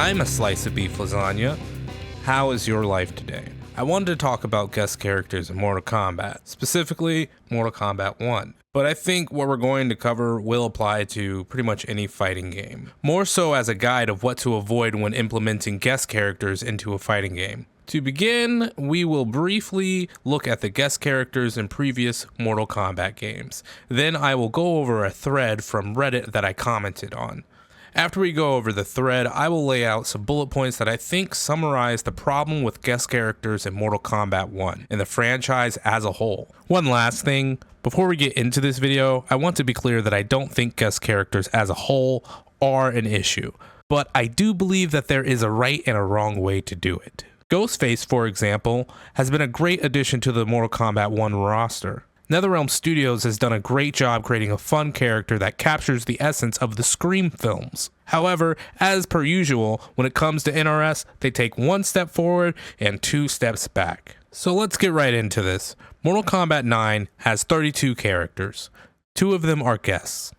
I'm a slice of beef lasagna. How is your life today? I wanted to talk about guest characters in Mortal Kombat, specifically Mortal Kombat 1. But I think what we're going to cover will apply to pretty much any fighting game, more so as a guide of what to avoid when implementing guest characters into a fighting game. To begin, we will briefly look at the guest characters in previous Mortal Kombat games. Then I will go over a thread from Reddit that I commented on. After we go over the thread, I will lay out some bullet points that I think summarize the problem with guest characters in Mortal Kombat 1 and the franchise as a whole. One last thing, before we get into this video, I want to be clear that I don't think guest characters as a whole are an issue, but I do believe that there is a right and a wrong way to do it. Ghostface, for example, has been a great addition to the Mortal Kombat 1 roster. NetherRealm Studios has done a great job creating a fun character that captures the essence of the Scream films. However, as per usual, when it comes to NRS, they take one step forward and 2 steps back. So let's get right into this. Mortal Kombat 9 has 32 characters. 2 of them are guests.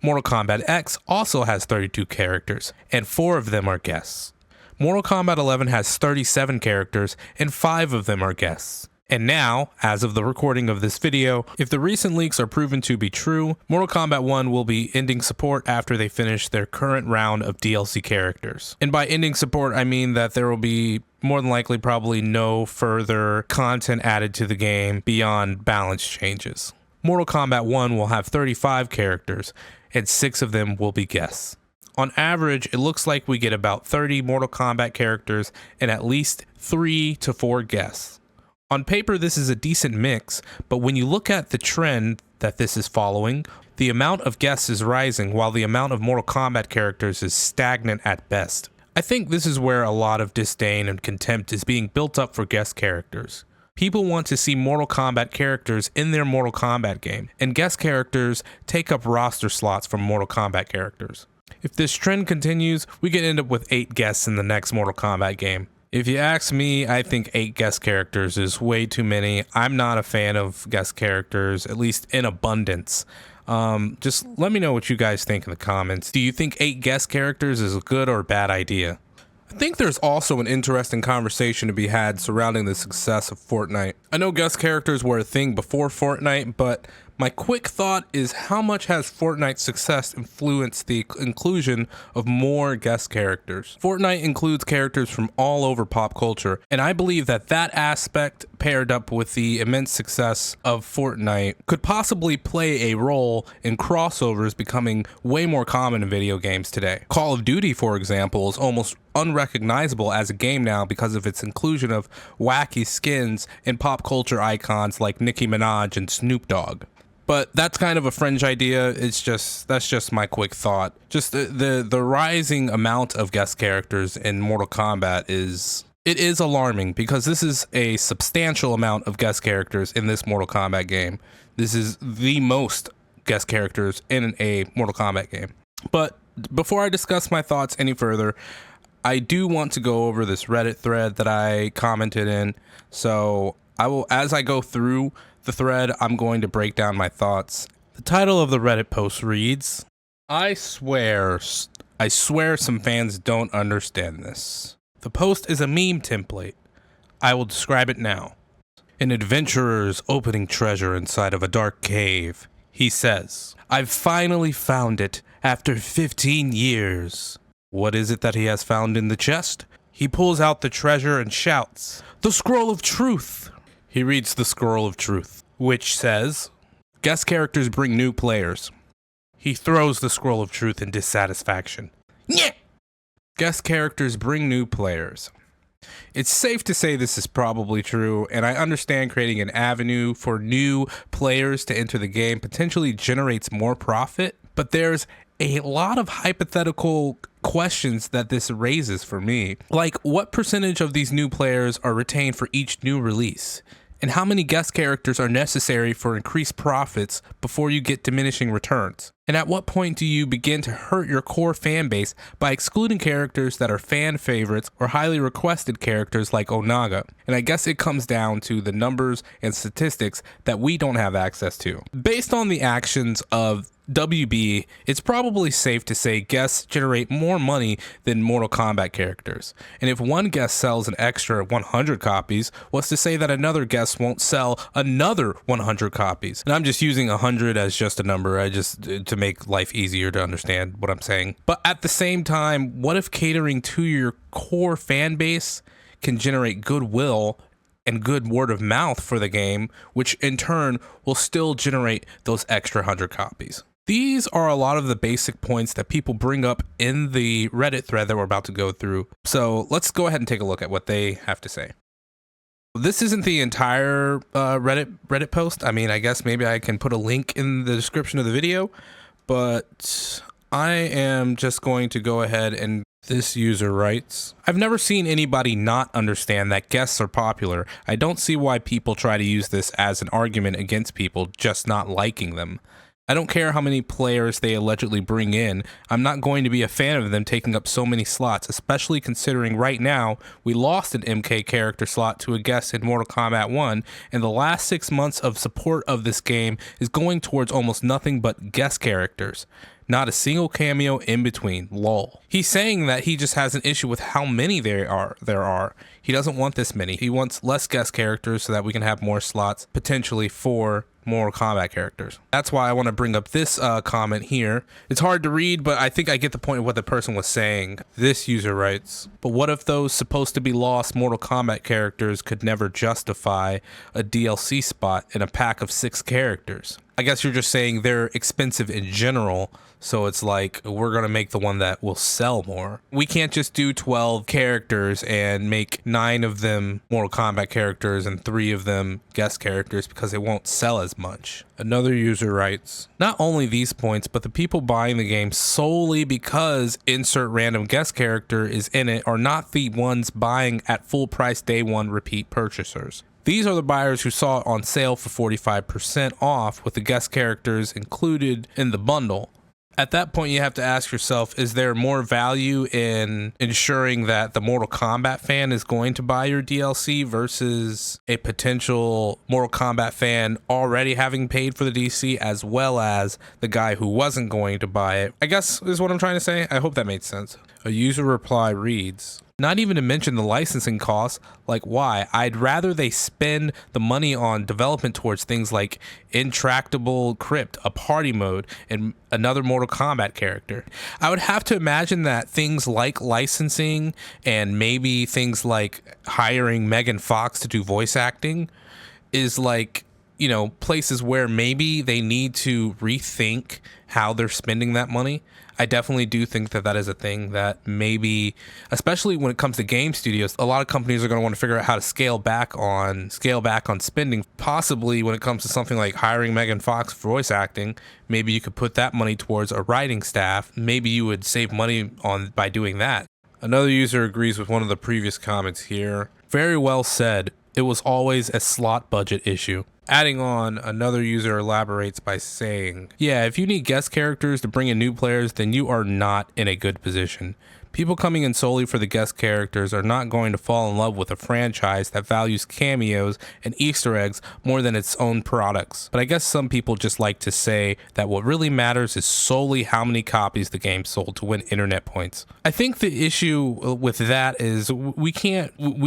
Mortal Kombat X also has 32 characters, and 4 of them are guests. Mortal Kombat 11 has 37 characters, and 5 of them are guests. And now, as of the recording of this video, if the recent leaks are proven to be true, Mortal Kombat 1 will be ending support after they finish their current round of DLC characters. And by ending support, I mean that there will be more than likely probably no further content added to the game beyond balance changes. Mortal Kombat 1 will have 35 characters, and 6 of them will be guests. On average, it looks like we get about 30 Mortal Kombat characters and at least 3 to 4 guests. On paper, this is a decent mix, but when you look at the trend that this is following, the amount of guests is rising while the amount of Mortal Kombat characters is stagnant at best. I think this is where a lot of disdain and contempt is being built up for guest characters. People want to see Mortal Kombat characters in their Mortal Kombat game, and guest characters take up roster slots from Mortal Kombat characters. If this trend continues, we could end up with 8 guests in the next Mortal Kombat game. If you ask me, I think 8 guest characters is way too many. I'm not a fan of guest characters, at least in abundance. Just let me know what you guys think in the comments. Do you think 8 guest characters is a good or bad idea? I think there's also an interesting conversation to be had surrounding the success of Fortnite. I know guest characters were a thing before Fortnite, but my quick thought is how much has Fortnite's success influenced the inclusion of more guest characters? Fortnite includes characters from all over pop culture, and I believe that that aspect paired up with the immense success of Fortnite could possibly play a role in crossovers becoming way more common in video games today. Call of Duty, for example, is almost unrecognizable as a game now because of its inclusion of wacky skins and pop culture icons like Nicki Minaj and Snoop Dogg. But that's kind of a fringe idea. That's just my quick thought. Just the rising amount of guest characters in Mortal Kombat is alarming because this is a substantial amount of guest characters in this Mortal Kombat game. This is the most guest characters in a Mortal Kombat game. But before I discuss my thoughts any further, I do want to go over this Reddit thread that I commented in. So I will, as I go through the thread, I'm going to break down my thoughts. The title of the Reddit post reads, I swear some fans don't understand this. The post is a meme template. I will describe it now. An adventurer is opening treasure inside of a dark cave. He says, I've finally found it after 15 years. What is it that he has found in the chest? He pulls out the treasure and shouts, The Scroll of Truth! He reads the Scroll of Truth, which says, guest characters bring new players. He throws the Scroll of Truth in dissatisfaction. Yeah! Guest characters bring new players. It's safe to say this is probably true, and I understand creating an avenue for new players to enter the game potentially generates more profit, but there's a lot of hypothetical questions that this raises for me. Like, what percentage of these new players are retained for each new release? And how many guest characters are necessary for increased profits before you get diminishing returns? And at what point do you begin to hurt your core fan base by excluding characters that are fan favorites or highly requested characters like Onaga? And I guess it comes down to the numbers and statistics that we don't have access to. Based on the actions of WB, it's probably safe to say guests generate more money than Mortal Kombat characters. And if one guest sells an extra 100 copies, what's to say that another guest won't sell another 100 copies? And I'm just using 100 as just a number, to make life easier to understand what I'm saying. But at the same time, what if catering to your core fan base can generate goodwill and good word of mouth for the game, which in turn will still generate those extra 100 copies? These are a lot of the basic points that people bring up in the Reddit thread that we're about to go through. So let's go ahead and take a look at what they have to say. This isn't the entire Reddit post. I mean, I guess maybe I can put a link in the description of the video, but I am just going to go ahead and this user writes, I've never seen anybody not understand that guests are popular. I don't see why people try to use this as an argument against people just not liking them. I don't care how many players they allegedly bring in. I'm not going to be a fan of them taking up so many slots, especially considering right now we lost an MK character slot to a guest in Mortal Kombat 1, and the last 6 months of support of this game is going towards almost nothing but guest characters. Not a single cameo in between, lol. He's saying that he just has an issue with how many there are. He doesn't want this many. He wants less guest characters so that we can have more slots potentially for Mortal Kombat characters. That's why I want to bring up this comment here. It's hard to read, but I think I get the point of what the person was saying. This user writes, but what if those supposed to be lost Mortal Kombat characters could never justify a DLC spot in a pack of 6 characters? I guess you're just saying they're expensive in general, so it's like we're gonna make the one that will sell more. We can't just do 12 characters and make 9 of them Mortal Kombat characters and 3 of them guest characters because it won't sell as much. Another user writes, not only these points, but the people buying the game solely because insert random guest character is in it are not the ones buying at full price day one repeat purchasers. These are the buyers who saw it on sale for 45% off with the guest characters included in the bundle. At that point, you have to ask yourself, is there more value in ensuring that the Mortal Kombat fan is going to buy your DLC versus a potential Mortal Kombat fan already having paid for the DLC as well as the guy who wasn't going to buy it? I guess is what I'm trying to say. I hope that made sense. A user reply reads, not even to mention the licensing costs, like why? I'd rather they spend the money on development towards things like Intractable Crypt, a party mode, and another Mortal Kombat character. I would have to imagine that things like licensing and maybe things like hiring Megan Fox to do voice acting is like, you know, places where maybe they need to rethink how they're spending that money. I definitely do think that that is a thing that maybe, especially when it comes to game studios, a lot of companies are going to want to figure out how to scale back on spending. Possibly when it comes to something like hiring Megan Fox for voice acting, maybe you could put that money towards a writing staff. Maybe you would save money by doing that. Another user agrees with one of the previous comments here. Very well said. It was always a slot budget issue. Adding on, another user elaborates by saying, yeah, if you need guest characters to bring in new players, then you are not in a good position. People coming in solely for the guest characters are not going to fall in love with a franchise that values cameos and Easter eggs more than its own products. But I guess some people just like to say that what really matters is solely how many copies the game sold to win internet points. I think the issue with that is we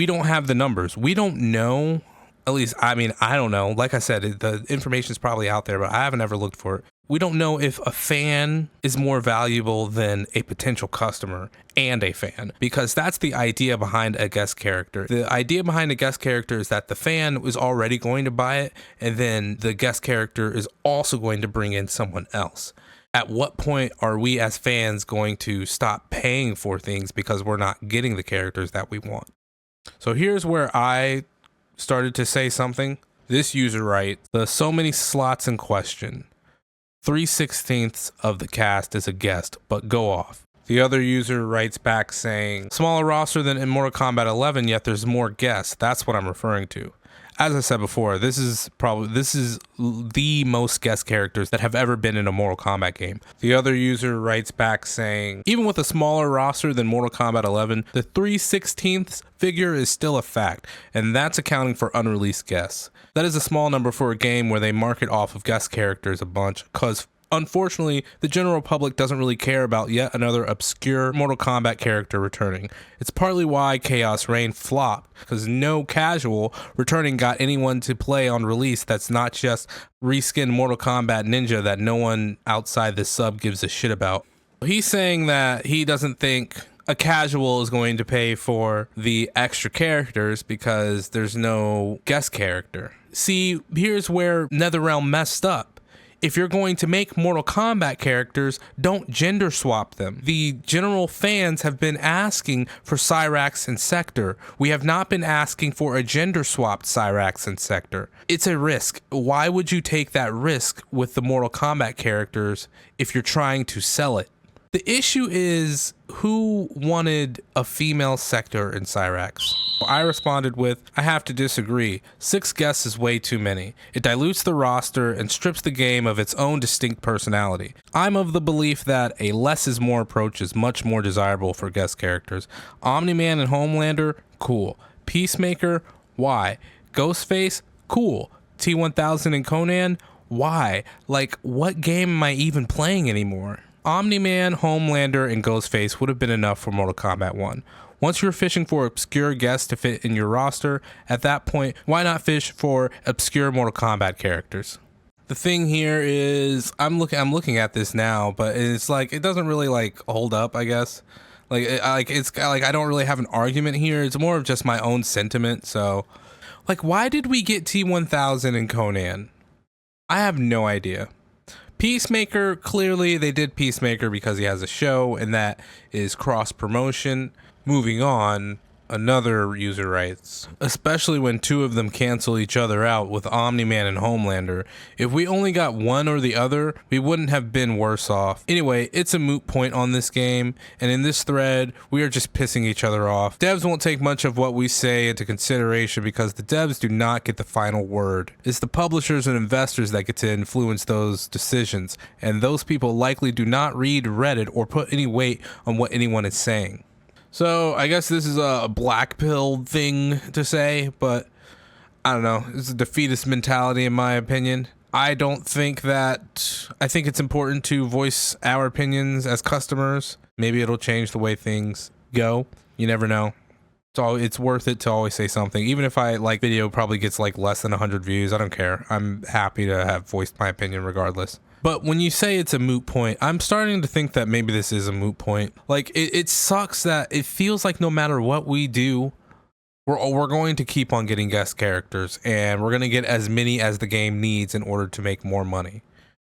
don't have the numbers. We don't know. At least, I mean, I don't know. Like I said, the information is probably out there, but I haven't ever looked for it. We don't know if a fan is more valuable than a potential customer and a fan, because that's the idea behind a guest character. The idea behind a guest character is that the fan is already going to buy it, and then the guest character is also going to bring in someone else. At what point are we as fans going to stop paying for things because we're not getting the characters that we want? So here's where I started to say something. This user writes, the so many slots in question. 3/16 of the cast is a guest, but go off. The other user writes back saying, smaller roster than in Mortal Kombat 11, yet there's more guests. That's what I'm referring to. As I said before, this is the most guest characters that have ever been in a Mortal Kombat game. The other user writes back saying, even with a smaller roster than Mortal Kombat 11, the 3/16 figure is still a fact, and that's accounting for unreleased guests. That is a small number for a game where they market off of guest characters a bunch, because Unfortunately, the general public doesn't really care about yet another obscure Mortal Kombat character returning. It's partly why Chaos Reign flopped, because no casual returning got anyone to play on release that's not just reskin Mortal Kombat Ninja that no one outside the sub gives a shit about. He's saying that he doesn't think a casual is going to pay for the extra characters because there's no guest character. See, here's where NetherRealm messed up. If you're going to make Mortal Kombat characters, don't gender swap them. The general fans have been asking for Cyrax and Sector. We have not been asking for a gender swapped Cyrax and Sector. It's a risk. Why would you take that risk with the Mortal Kombat characters if you're trying to sell it? The issue is, who wanted a female Sector in Cyrax? I responded with, I have to disagree. 6 guests is way too many. It dilutes the roster and strips the game of its own distinct personality. I'm of the belief that a less is more approach is much more desirable for guest characters. Omni-Man and Homelander, cool. Peacemaker, why? Ghostface, cool. T-1000 and Conan, why? Like, what game am I even playing anymore? Omni-Man, Homelander, and Ghostface would have been enough for Mortal Kombat 1. Once you're fishing for obscure guests to fit in your roster, at that point, why not fish for obscure Mortal Kombat characters? The thing here is, I'm looking at this now, but it's like, it doesn't really like hold up, I guess. I don't really have an argument here. It's more of just my own sentiment. So, like, why did we get T-1000 and Conan? I have no idea. Peacemaker, clearly they did Peacemaker because he has a show, and that is cross promotion. Moving on, another user writes, especially when 2 of them cancel each other out with Omni-Man and Homelander. If we only got one or the other, we wouldn't have been worse off. Anyway, it's a moot point on this game, and in this thread, we are just pissing each other off. Devs won't take much of what we say into consideration because the devs do not get the final word. It's the publishers and investors that get to influence those decisions, and those people likely do not read Reddit or put any weight on what anyone is saying. So I guess this is a black pill thing to say, but I don't know. It's a defeatist mentality in my opinion. I think it's important to voice our opinions as customers. Maybe it'll change the way things go. You never know. So it's worth it to always say something. Even if video probably gets like less than 100 views, I don't care. I'm happy to have voiced my opinion regardless. But when you say it's a moot point, I'm starting to think that maybe this is a moot point. Like, it sucks that it feels like no matter what we do, we're going to keep on getting guest characters, and we're going to get as many as the game needs in order to make more money.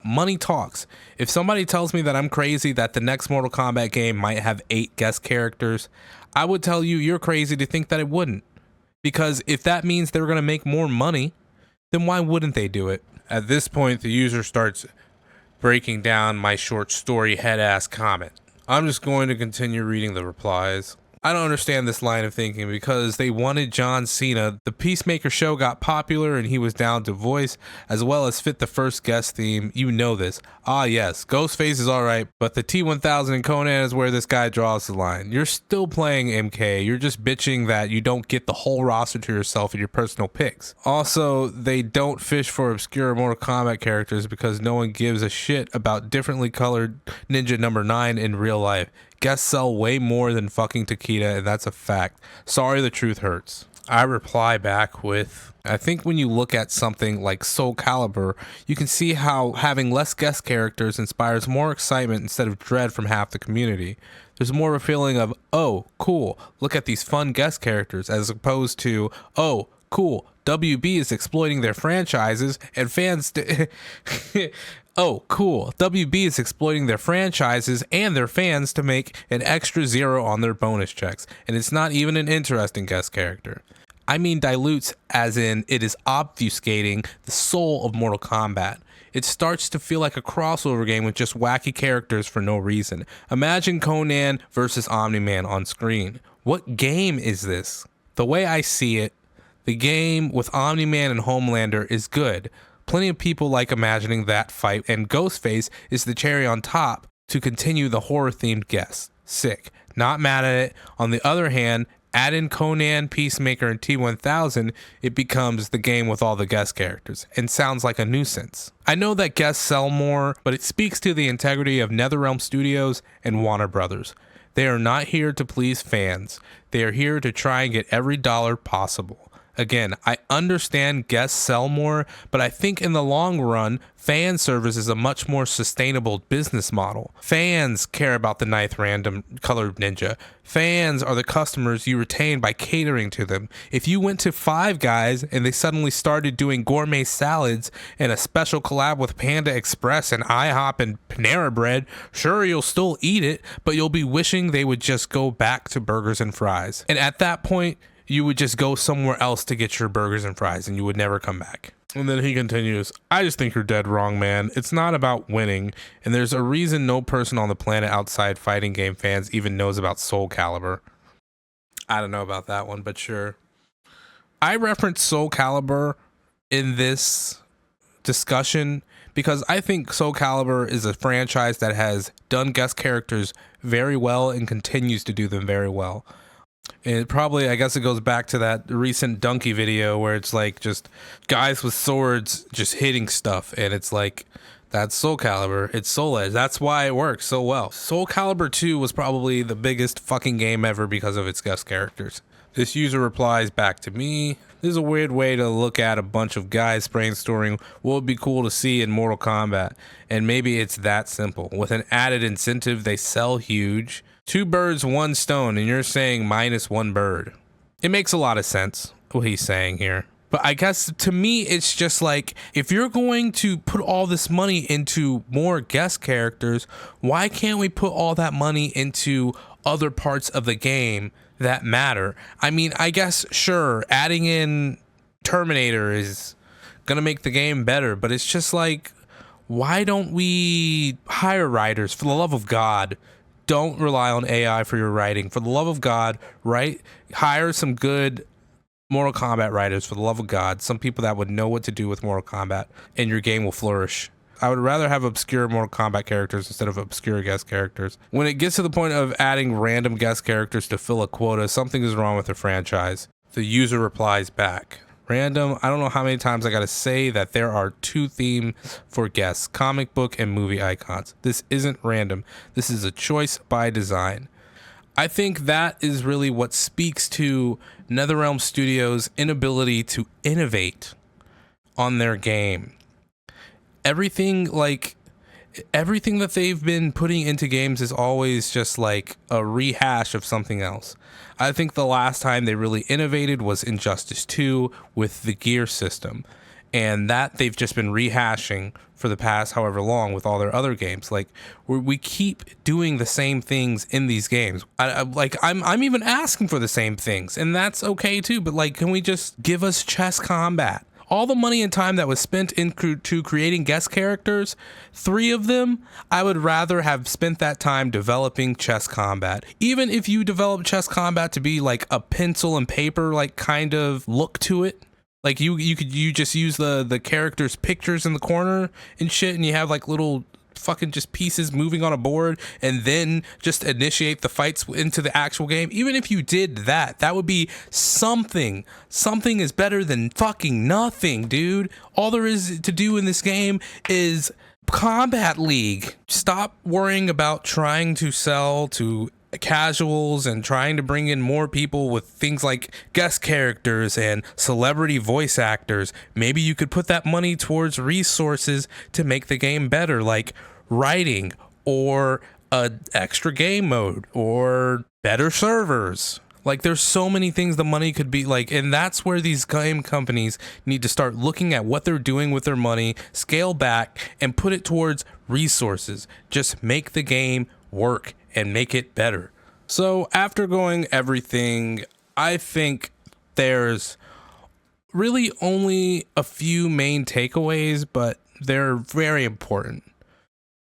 Money talks. If somebody tells me that I'm crazy that the next Mortal Kombat game might have 8 guest characters, I would tell you you're crazy to think that it wouldn't. Because if that means they're going to make more money, then why wouldn't they do it? At this point, the user starts breaking down my short story head-ass comment. I'm just going to continue reading the replies. I don't understand this line of thinking because they wanted John Cena. The Peacemaker show got popular and he was down to voice as well as fit the first guest theme. You know this. Ah yes, Ghostface is alright, but the T-1000 and Conan is where this guy draws the line. You're still playing MK. You're just bitching that you don't get the whole roster to yourself in your personal picks. Also, they don't fish for obscure Mortal Kombat characters because no one gives a shit about differently colored Ninja number 9 in real life. Guests sell way more than fucking Takeda, and that's a fact. Sorry, the truth hurts. I reply back with, I think when you look at something like Soul Calibur, you can see how having less guest characters inspires more excitement instead of dread from half the community. There's more of a feeling of, oh, cool, look at these fun guest characters, as opposed to, oh, cool, WB is exploiting their franchises and fans oh, cool. WB is exploiting their franchises and their fans to make an extra 0 on their bonus checks, and it's not even an interesting guest character. I mean dilutes as in it is obfuscating the soul of Mortal Kombat. It starts to feel like a crossover game with just wacky characters for no reason. Imagine Conan versus Omni-Man on screen. What game is this? The way I see it, the game with Omni-Man and Homelander is good. Plenty of people like imagining that fight, and Ghostface is the cherry on top to continue the horror-themed guests. Sick. Not mad at it. On the other hand, Add in Conan, Peacemaker, and T1000, it becomes the game with all the guest characters, and sounds like a nuisance. I know that guests sell more, but it speaks to the integrity of NetherRealm Studios and Warner Brothers. They are not here to please fans. They are here to try and get every dollar possible. Again, I understand guests sell more, but I think in the long run, fan service is a much more sustainable business model. Fans care about the ninth random colored ninja. Fans are the customers you retain by catering to them. If you went to Five Guys and they suddenly started doing gourmet salads and a special collab with Panda Express and IHOP and Panera Bread, sure, you'll still eat it, but you'll be wishing they would just go back to burgers and fries. And at that point, you would just go somewhere else to get your burgers and fries and you would never come back. And then he continues, I just think you're dead wrong, man. It's not about winning, and there's a reason no person on the planet outside fighting game fans even knows about Soul Calibur. I don't know about that one, but sure. I referenced Soul Calibur in this discussion because I think Soul Calibur is a franchise that has done guest characters very well and continues to do them very well. It probably, I guess it goes back to that recent Donkey video where it's like just guys with swords just hitting stuff, and it's like, that's Soul Calibur, it's Soul Edge, that's why it works so well. Soul Calibur 2 was probably the biggest fucking game ever because of its guest characters. This user replies back to me, this is a weird way to look at a bunch of guys brainstorming what would be cool to see in Mortal Kombat, and maybe it's that simple. With an added incentive, they sell huge. 2 birds, 1 stone, and you're saying minus 1 bird. It makes a lot of sense, what he's saying here. But I guess to me, it's just like, if you're going to put all this money into more guest characters, why can't we put all that money into other parts of the game that matter? I mean, I guess, sure, adding in Terminator is gonna make the game better, but it's just like, why don't we hire writers? For the love of God, don't rely on AI for your writing. For the love of God, hire some good Mortal Kombat writers, for the love of God. Some people that would know what to do with Mortal Kombat, and your game will flourish. I would rather have obscure Mortal Kombat characters instead of obscure guest characters. When it gets to the point of adding random guest characters to fill a quota, something is wrong with the franchise. The user replies back, random, I don't know how many times I gotta say that there are 2 themes for guests, comic book and movie icons. This isn't random. This is a choice by design. I think that is really what speaks to NetherRealm Studios' inability to innovate on their game. Everything that they've been putting into games is always just like a rehash of something else. I think the last time they really innovated was Injustice 2 with the gear system, and that they've just been rehashing for the past however long with all their other games. Like, we keep doing the same things in these games. I'm even asking for the same things, and that's okay too, but like, can we just give us chess combat? All the money and time that was spent into creating guest characters, 3 of them, I would rather have spent that time developing chess combat. Even if you develop chess combat to be like a pencil and paper like kind of look to it, like you just use the characters' pictures in the corner and shit, and you have like little fucking just pieces moving on a board, and then just initiate the fights into the actual game. Even if you did that, that would be something. Something is better than fucking nothing, dude. All there is to do in this game is Combat League. Stop worrying about trying to sell to casuals and trying to bring in more people with things like guest characters and celebrity voice actors. Maybe you could put that money towards resources to make the game better, like writing or a extra game mode or better servers. Like, there's so many things the money could be like, and that's where these game companies need to start looking at what they're doing with their money, scale back, and put it towards resources. Just make the game work and make it better. So after going everything, I think there's really only a few main takeaways, but they're very important.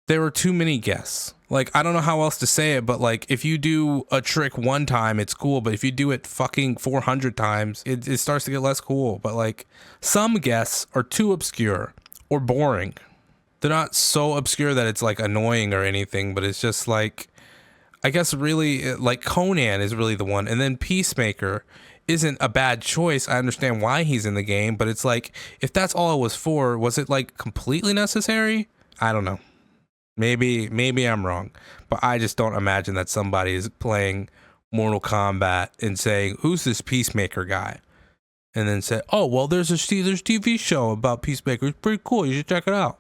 There were too many guests. Like, I don't know how else to say it, but like, if you do a trick one time, it's cool, but if you do it fucking 400 times, it starts to get less cool. But like, some guests are too obscure or boring. They're not so obscure that it's like annoying or anything, but it's just like, I guess really like Conan is really the one. And then Peacemaker isn't a bad choice. I understand why he's in the game, but it's like, if that's all it was for, was it like completely necessary? I don't know. Maybe I'm wrong, but I just don't imagine that somebody is playing Mortal Kombat and saying, who's this Peacemaker guy? And then say, oh, well, there's a TV show about Peacemaker. It's pretty cool. You should check it out.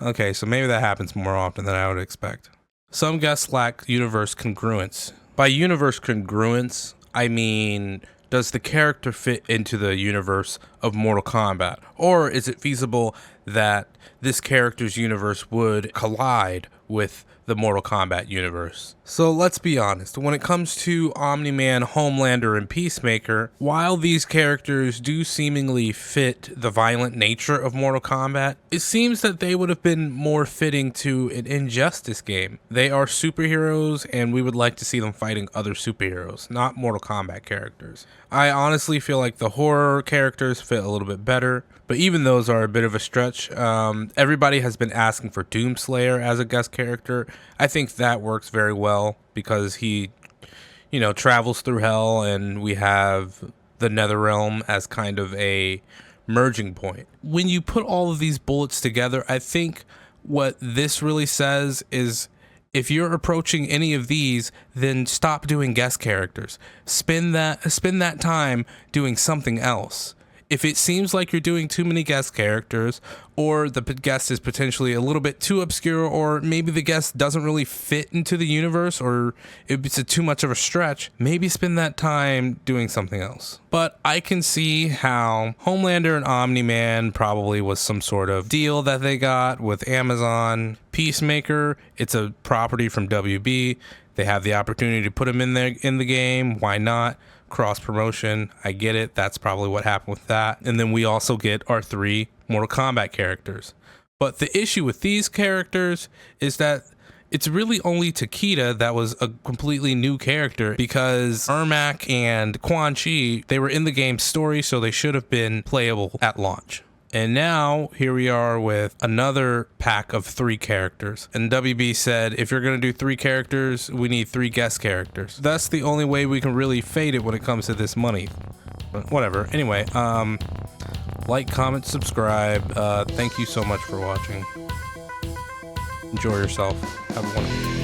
Okay, so maybe that happens more often than I would expect. Some guests lack universe congruence. By universe congruence, I mean, does the character fit into the universe of Mortal Kombat? Or is it feasible that this character's universe would collide with the Mortal Kombat universe? So let's be honest, when it comes to Omni-Man, Homelander, and Peacemaker, while these characters do seemingly fit the violent nature of Mortal Kombat, it seems that they would have been more fitting to an Injustice game. They are superheroes, and we would like to see them fighting other superheroes, not Mortal Kombat characters. I honestly feel like the horror characters fit a little bit better, but even those are a bit of a stretch. Everybody has been asking for Doomslayer as a guest character. I think that works very well because he, travels through hell, and we have the Netherrealm as kind of a merging point. When you put all of these bullets together, I think what this really says is, if you're approaching any of these, then stop doing guest characters. Spend that time doing something else. If it seems like you're doing too many guest characters, or the guest is potentially a little bit too obscure, or maybe the guest doesn't really fit into the universe, or it's too much of a stretch, maybe spend that time doing something else. But I can see how Homelander and Omni-Man probably was some sort of deal that they got with Amazon. Peacemaker, it's a property from WB. They have the opportunity to put him in there in the game. Why not? Cross promotion, I get it. That's probably what happened with that. And then we also get our 3 Mortal Kombat characters. But the issue with these characters is that it's really only Takeda that was a completely new character, because Ermac and Quan Chi, they were in the game's story, so they should have been playable at launch. And now here we are with another pack of 3 characters. And WB said, if you're going to do 3 characters, we need 3 guest characters. That's the only way we can really fade it when it comes to this money. But whatever. Anyway, like, comment, subscribe. Thank you so much for watching. Enjoy yourself. Have a wonderful day.